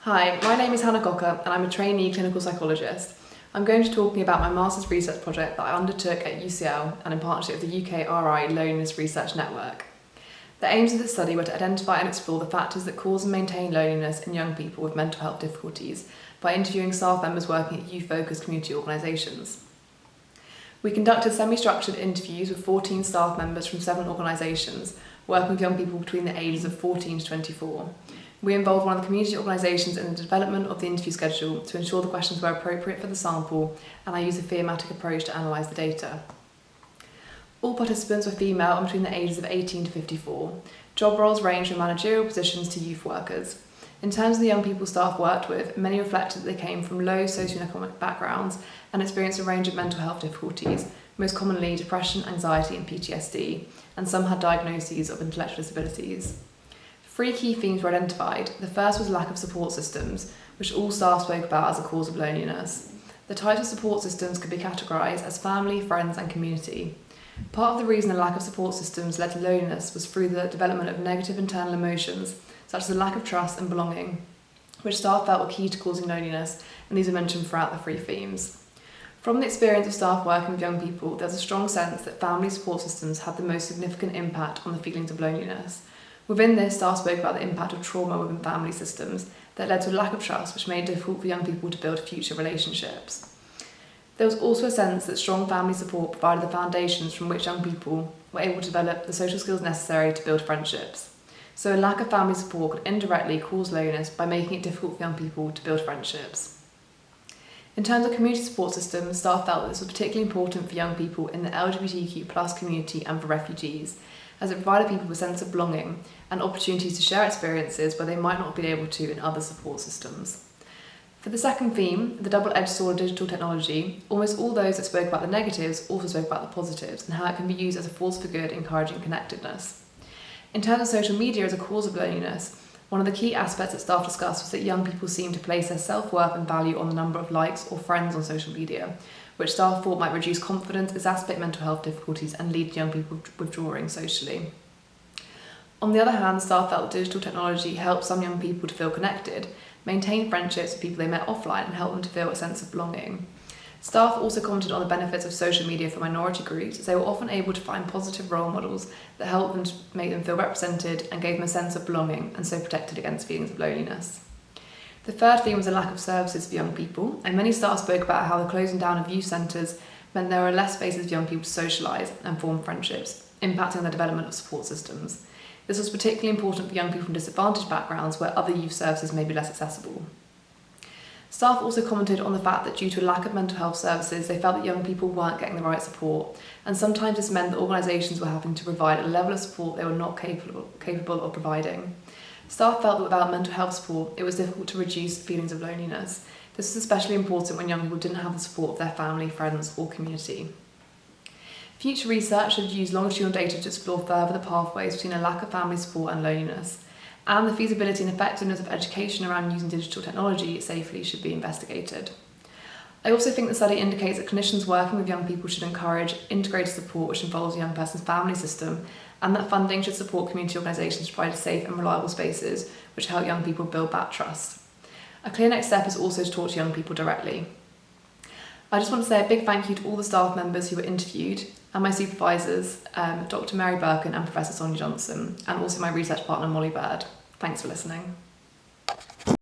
Hi, my name is Hannah Gocker and I'm a trainee clinical psychologist. I'm going to be talking about my master's research project that I undertook at UCL and in partnership with the UKRI Loneliness Research Network. The aims of this study were to identify and explore the factors that cause and maintain loneliness in young people with mental health difficulties by interviewing staff members working at youth-focused community organisations. We conducted semi-structured interviews with 14 staff members from 7 organisations working with young people between the ages of 14 to 24. We involved one of the community organisations in the development of the interview schedule to ensure the questions were appropriate for the sample, and I used a thematic approach to analyse the data. All participants were female and between the ages of 18 to 54. Job roles ranged from managerial positions to youth workers. In terms of the young people staff worked with, many reflected that they came from low socioeconomic backgrounds and experienced a range of mental health difficulties, most commonly depression, anxiety and PTSD, and some had diagnoses of intellectual disabilities. 3 key themes were identified. The first was lack of support systems, which all staff spoke about as a cause of loneliness. The types of support systems could be categorised as family, friends and community. Part of the reason a lack of support systems led to loneliness was through the development of negative internal emotions, such as a lack of trust and belonging, which staff felt were key to causing loneliness, and these are mentioned throughout the 3 themes. From the experience of staff working with young people, there's a strong sense that family support systems had the most significant impact on the feelings of loneliness. Within this, staff spoke about the impact of trauma within family systems that led to a lack of trust, which made it difficult for young people to build future relationships. There was also a sense that strong family support provided the foundations from which young people were able to develop the social skills necessary to build friendships. So a lack of family support could indirectly cause loneliness by making it difficult for young people to build friendships. In terms of community support systems, staff felt that this was particularly important for young people in the LGBTQ+ community and for refugees, as it provided people with a sense of belonging and opportunities to share experiences where they might not be able to in other support systems. For the second theme, the double-edged sword of digital technology, almost all those that spoke about the negatives also spoke about the positives and how it can be used as a force for good, encouraging connectedness. In terms of social media as a cause of loneliness, one of the key aspects that staff discussed was that young people seem to place their self-worth and value on the number of likes or friends on social media, which staff thought might reduce confidence, exacerbate mental health difficulties and lead to young people withdrawing socially. On the other hand, staff felt that digital technology helped some young people to feel connected, maintain friendships with people they met offline and help them to feel a sense of belonging. Staff also commented on the benefits of social media for minority groups, as they were often able to find positive role models that helped them to make them feel represented and gave them a sense of belonging and so protected against feelings of loneliness. The third theme was a lack of services for young people, and many staff spoke about how the closing down of youth centres meant there were less spaces for young people to socialise and form friendships, impacting on the development of support systems. This was particularly important for young people from disadvantaged backgrounds where other youth services may be less accessible. Staff also commented on the fact that due to a lack of mental health services, they felt that young people weren't getting the right support, and sometimes this meant that organisations were having to provide a level of support they were not capable of providing. Staff felt that without mental health support, it was difficult to reduce feelings of loneliness. This was especially important when young people didn't have the support of their family, friends or community. Future research should use longitudinal data to explore further the pathways between a lack of family support and loneliness, and the feasibility and effectiveness of education around using digital technology safely should be investigated. I also think the study indicates that clinicians working with young people should encourage integrated support which involves a young person's family system, and that funding should support community organisations to provide safe and reliable spaces which help young people build that trust. A clear next step is also to talk to young people directly. I just want to say a big thank you to all the staff members who were interviewed and my supervisors, Dr. Mary Birkin and Professor Sonia Johnson, and also my research partner Molly Bird. Thanks for listening.